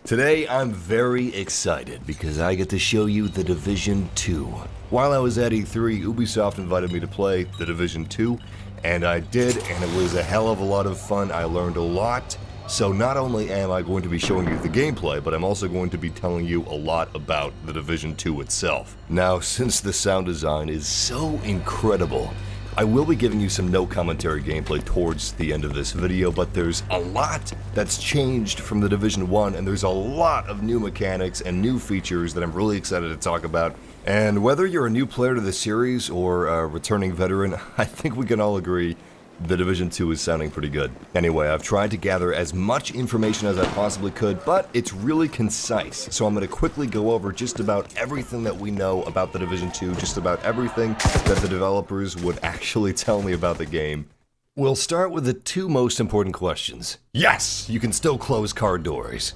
Today I'm very excited because I get to show you The Division 2. While I was at E3, Ubisoft invited me to play The Division 2, and I did, and it was a hell of a lot of fun. I learned a lot. So not only am I going to be showing you the gameplay, but I'm also going to be telling you a lot about The Division 2 itself. Now, since the sound design is so incredible, I will be giving you some no commentary gameplay towards the end of this video, but there's a lot that's changed from The Division 1, and there's a lot of new mechanics and new features that I'm really excited to talk about. And whether you're a new player to the series or a returning veteran, I think we can all agree The Division 2 is sounding pretty good. Anyway, I've tried to gather as much information as I possibly could, but it's really concise, so I'm going to quickly go over just about everything that we know about The Division 2, just about everything that the developers would actually tell me about the game. We'll start with the two most important questions. Yes, you can still close car doors.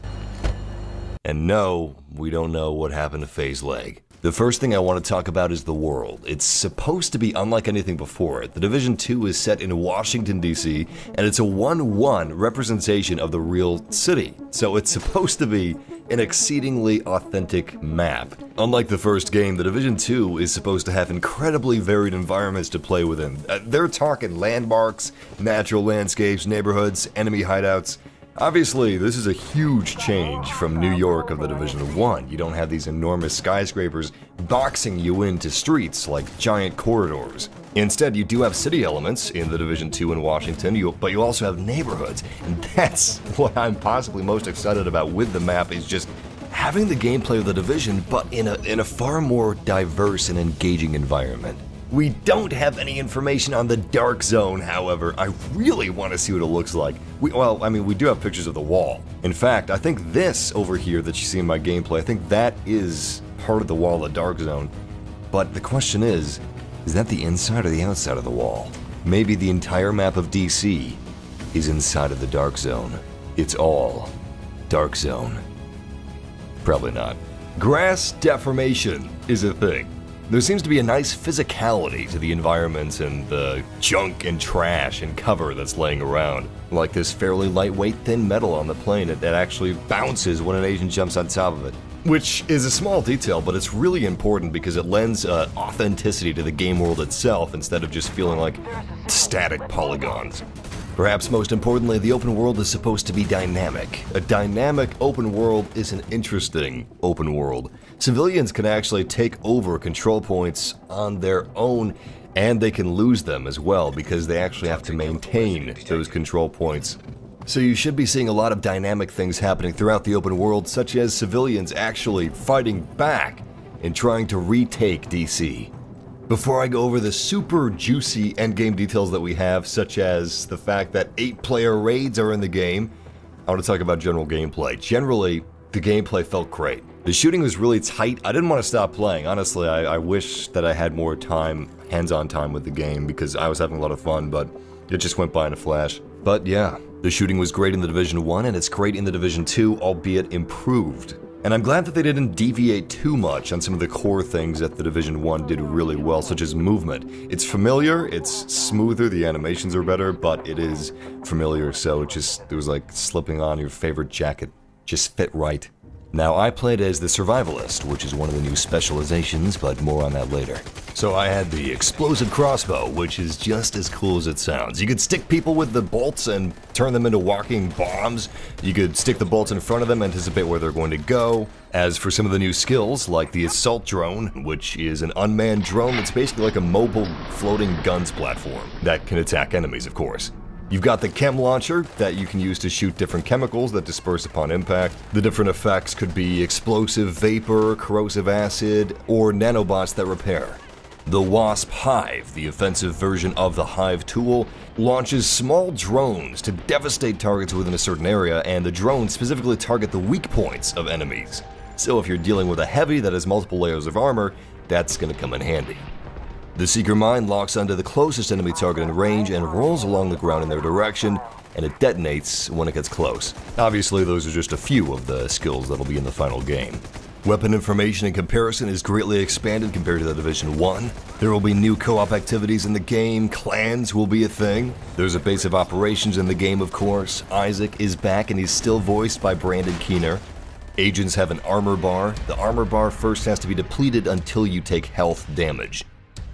And no, we don't know what happened to Faye's leg. The first thing I want to talk about is the world. It's supposed to be unlike anything before it. The Division 2 is set in Washington, D.C., and it's a 1:1 representation of the real city. So it's supposed to be an exceedingly authentic map. Unlike the first game, The Division 2 is supposed to have incredibly varied environments to play within. They're talking landmarks, natural landscapes, neighborhoods, enemy hideouts. Obviously, this is a huge change from New York of The Division 1. You don't have these enormous skyscrapers boxing you into streets like giant corridors. Instead, you do have city elements in The Division 2 in Washington, but you also have neighborhoods. And that's what I'm possibly most excited about with the map, is just having the gameplay of The Division, but in a far more diverse and engaging environment. We don't have any information on the Dark Zone, however. I really want to see what it looks like. We do have pictures of the wall. In fact, I think this over here that you see in my gameplay, I think that is part of the wall of the Dark Zone. But the question is that the inside or the outside of the wall? Maybe the entire map of DC is inside of the Dark Zone. It's all Dark Zone. Probably not. Grass deformation is a thing. There seems to be a nice physicality to the environments and the junk and trash and cover that's laying around. Like this fairly lightweight thin metal on the plane that actually bounces when an agent jumps on top of it. Which is a small detail, but it's really important because it lends authenticity to the game world itself instead of just feeling like static polygons. Perhaps most importantly, the open world is supposed to be dynamic. A dynamic open world is an interesting open world. Civilians can actually take over control points on their own, and they can lose them as well because they actually have to maintain those control points. So you should be seeing a lot of dynamic things happening throughout the open world, such as civilians actually fighting back and trying to retake DC. Before I go over the super juicy endgame details that we have, such as the fact that 8-player raids are in the game, I want to talk about general gameplay. Generally, the gameplay felt great. The shooting was really tight. I didn't want to stop playing. Honestly, I wish that I had more time, hands-on time with the game, because I was having a lot of fun, but it just went by in a flash. But yeah, the shooting was great in The Division 1, and it's great in The Division 2, albeit improved. And I'm glad that they didn't deviate too much on some of the core things that The Division 1 did really well, such as movement. It's familiar, it's smoother, the animations are better, but it is familiar, so it was like slipping on your favorite jacket. Just fit right. Now, I played as the Survivalist, which is one of the new specializations, but more on that later. So I had the Explosive Crossbow, which is just as cool as it sounds. You could stick people with the bolts and turn them into walking bombs. You could stick the bolts in front of them, anticipate where they're going to go. As for some of the new skills, like the Assault Drone, which is an unmanned drone that's basically like a mobile floating guns platform that can attack enemies, of course. You've got the chem launcher that you can use to shoot different chemicals that disperse upon impact. The different effects could be explosive vapor, corrosive acid, or nanobots that repair. The Wasp Hive, the offensive version of the Hive tool, launches small drones to devastate targets within a certain area, and the drones specifically target the weak points of enemies. So if you're dealing with a heavy that has multiple layers of armor, that's going to come in handy. The Seeker Mine locks onto the closest enemy target in range and rolls along the ground in their direction, and it detonates when it gets close. Obviously, those are just a few of the skills that'll be in the final game. Weapon information and comparison is greatly expanded compared to The Division 1. There will be new co-op activities in the game, clans will be a thing. There's a base of operations in the game, of course. Isaac is back and he's still voiced by Brandon Keener. Agents have an armor bar. The armor bar first has to be depleted until you take health damage.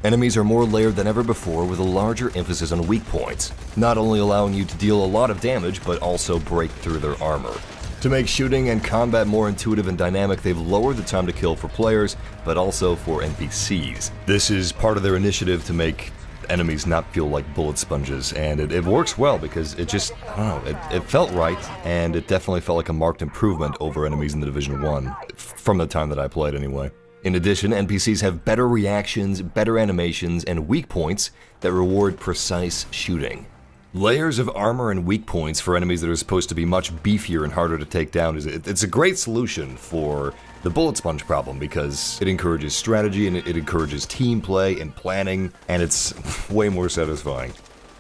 Enemies are more layered than ever before with a larger emphasis on weak points, not only allowing you to deal a lot of damage, but also break through their armor. To make shooting and combat more intuitive and dynamic, they've lowered the time to kill for players, but also for NPCs. This is part of their initiative to make enemies not feel like bullet sponges, and it works well because it just, I don't know, it felt right, and it definitely felt like a marked improvement over enemies in the Division 1, from the time that I played anyway. In addition, NPCs have better reactions, better animations, and weak points that reward precise shooting. Layers of armor and weak points for enemies that are supposed to be much beefier and harder to take down it's a great solution for the bullet sponge problem because it encourages strategy and it encourages team play and planning, and it's way more satisfying.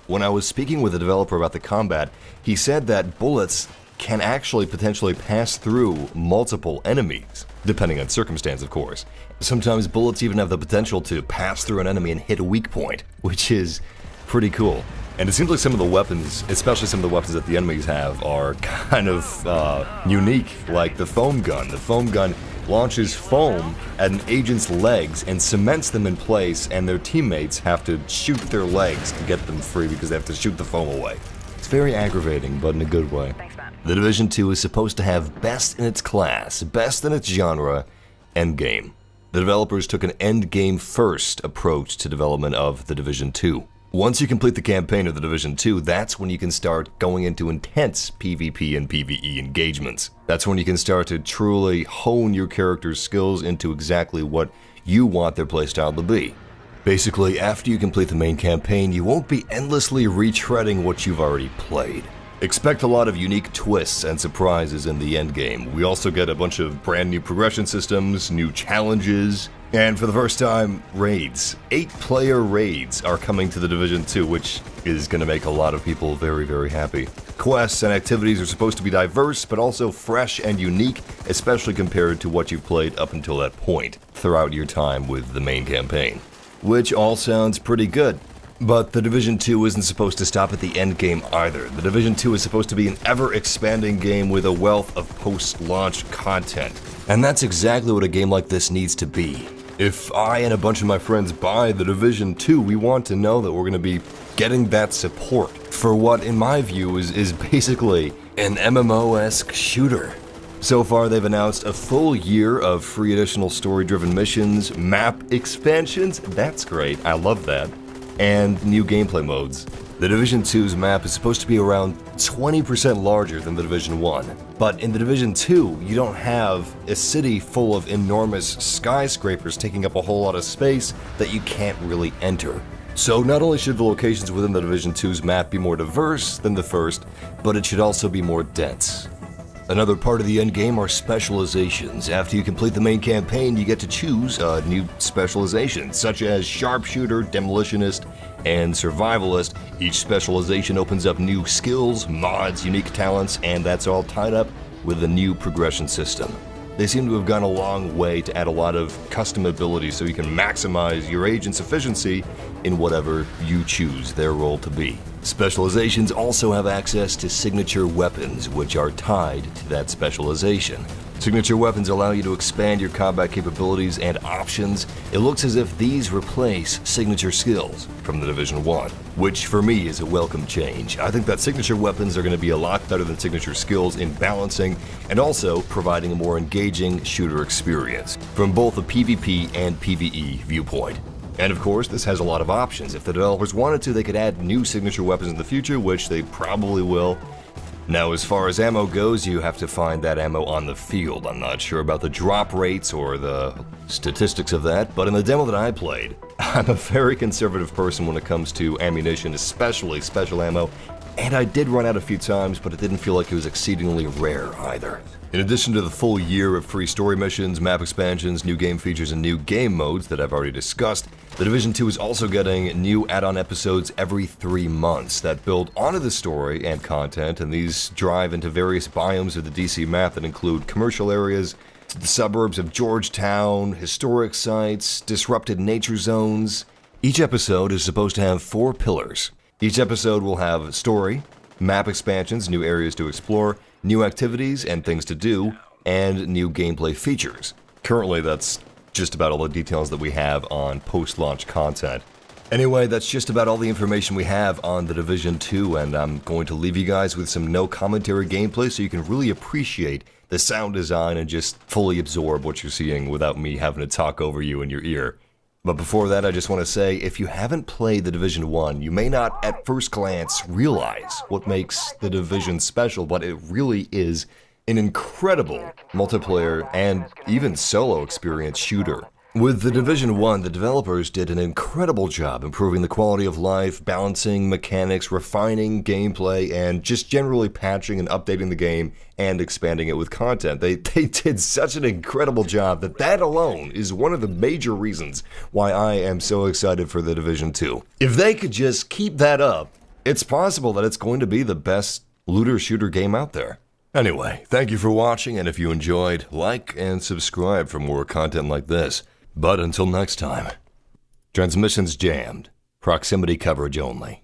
When I was speaking with a developer about the combat, he said that bullets can actually potentially pass through multiple enemies, depending on circumstance, of course. Sometimes bullets even have the potential to pass through an enemy and hit a weak point, which is pretty cool. And it seems like some of the weapons, especially some of the weapons that the enemies have, are kind of unique, like the foam gun. The foam gun launches foam at an agent's legs and cements them in place, and their teammates have to shoot their legs to get them free because they have to shoot the foam away. It's very aggravating, but in a good way. The Division 2 is supposed to have best in its class, best in its genre, endgame. The developers took an endgame first approach to development of the Division 2. Once you complete the campaign of the Division 2, that's when you can start going into intense PvP and PvE engagements. That's when you can start to truly hone your character's skills into exactly what you want their playstyle to be. Basically, after you complete the main campaign, you won't be endlessly retreading what you've already played. Expect a lot of unique twists and surprises in the endgame. We also get a bunch of brand new progression systems, new challenges, and for the first time, raids. 8-player raids are coming to the Division 2, which is going to make a lot of people very, very happy. Quests and activities are supposed to be diverse, but also fresh and unique, especially compared to what you've played up until that point, throughout your time with the main campaign. Which all sounds pretty good. But the Division 2 isn't supposed to stop at the end game either. The Division 2 is supposed to be an ever-expanding game with a wealth of post-launch content. And that's exactly what a game like this needs to be. If I and a bunch of my friends buy the Division 2, we want to know that we're going to be getting that support for what, in my view, is basically an MMO-esque shooter. So far, they've announced a full year of free additional story-driven missions, map expansions, that's great, I love that, and new gameplay modes. The Division 2's map is supposed to be around 20% larger than the Division 1. But in the Division 2, you don't have a city full of enormous skyscrapers taking up a whole lot of space that you can't really enter. So not only should the locations within the Division 2's map be more diverse than the first, but it should also be more dense. Another part of the endgame are specializations. After you complete the main campaign, you get to choose a new specialization, such as Sharpshooter, Demolitionist, and Survivalist. Each specialization opens up new skills, mods, unique talents, and that's all tied up with a new progression system. They seem to have gone a long way to add a lot of custom abilities so you can maximize your agent's efficiency in whatever you choose their role to be. Specializations also have access to signature weapons, which are tied to that specialization. Signature weapons allow you to expand your combat capabilities and options. It looks as if these replace signature skills from the Division 1, which for me is a welcome change. I think that signature weapons are going to be a lot better than signature skills in balancing and also providing a more engaging shooter experience from both a PvP and PvE viewpoint. And of course, this has a lot of options. If the developers wanted to, they could add new signature weapons in the future, which they probably will. Now, as far as ammo goes, you have to find that ammo on the field. I'm not sure about the drop rates or the statistics of that, but in the demo that I played, I'm a very conservative person when it comes to ammunition, especially special ammo, and I did run out a few times, but it didn't feel like it was exceedingly rare either. In addition to the full year of free story missions, map expansions, new game features, and new game modes that I've already discussed, the Division 2 is also getting new add-on episodes every 3 months that build onto the story and content, and these drive into various biomes of the DC map that include commercial areas, the suburbs of Georgetown, historic sites, disrupted nature zones. Each episode is supposed to have 4 pillars. Each episode will have story, map expansions, new areas to explore, new activities and things to do, and new gameplay features. Currently, that's just about all the details that we have on post-launch content. Anyway, that's just about all the information we have on The Division 2, and I'm going to leave you guys with some no-commentary gameplay so you can really appreciate the sound design and just fully absorb what you're seeing without me having to talk over you in your ear. But before that, I just want to say, if you haven't played The Division 1, you may not at first glance realize what makes The Division special, but it really is an incredible multiplayer and even solo experience shooter. With The Division 1, the developers did an incredible job improving the quality of life, balancing mechanics, refining gameplay, and just generally patching and updating the game and expanding it with content. They did such an incredible job that alone is one of the major reasons why I am so excited for The Division 2. If they could just keep that up, it's possible that it's going to be the best looter-shooter game out there. Anyway, thank you for watching, and if you enjoyed, like and subscribe for more content like this. But until next time, transmissions jammed, proximity coverage only.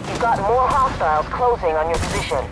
You've got more hostiles closing on your position.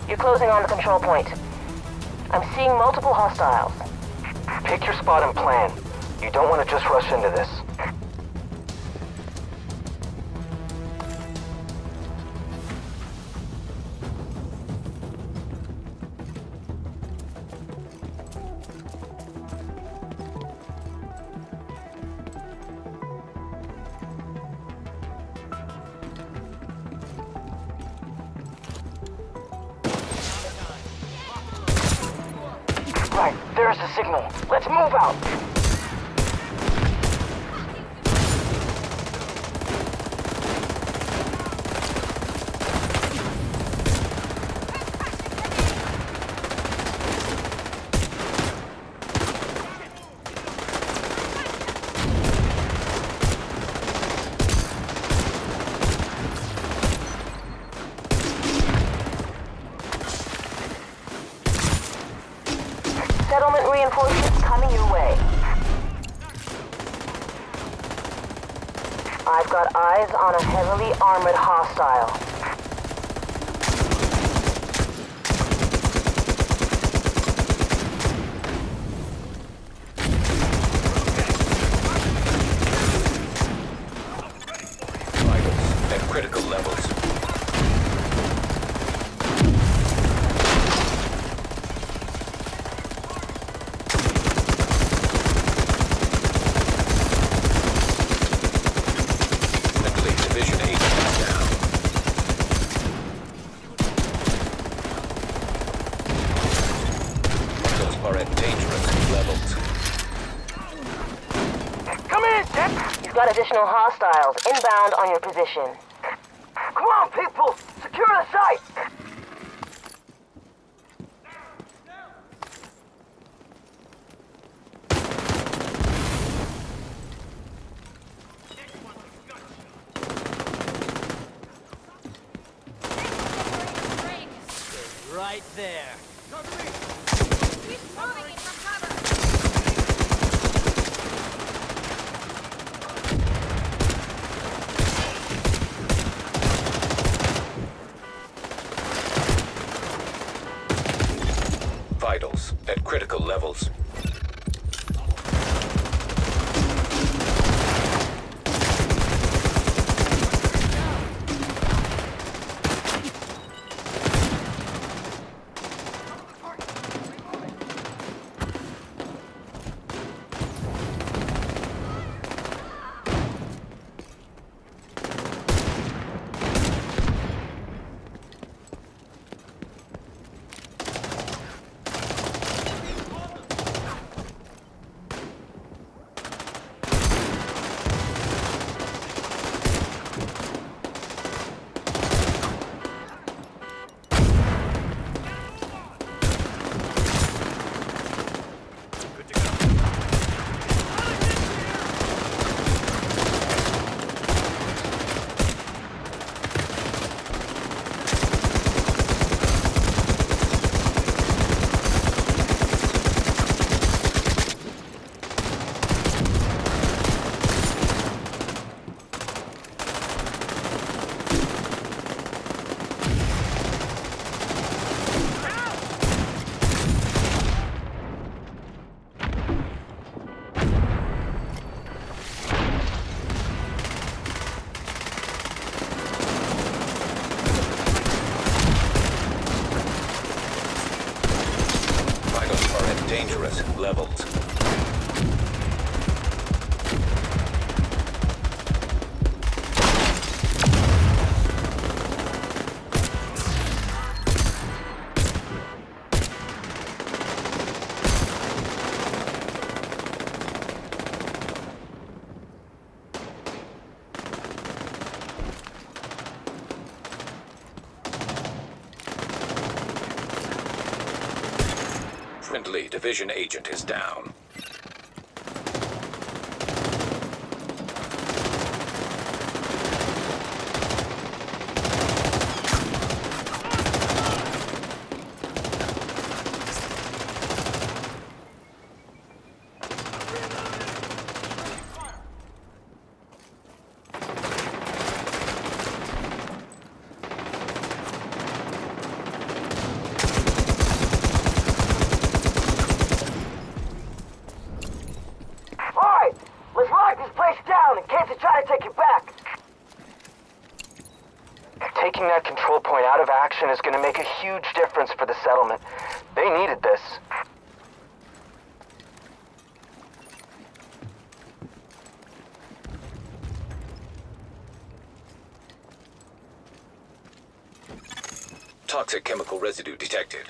You're closing on the control point. I'm seeing multiple hostiles. Pick your spot and plan. You don't want to just rush into this. Right, there's the signal. Let's move out! Reinforcements coming your way. I've got eyes on a heavily armored hostile. Vitals at critical levels. Division 8 is down. Vitals are at dangerous levels. Come in, Dick! You've got additional hostiles inbound on your position. Come on, people! Secure the site! Right there. He's moving in from cover. Vitals at critical levels. Dangerous levels. Friendly division agent is down. Taking that control point out of action is going to make a huge difference for the settlement. They needed this. Toxic chemical residue detected.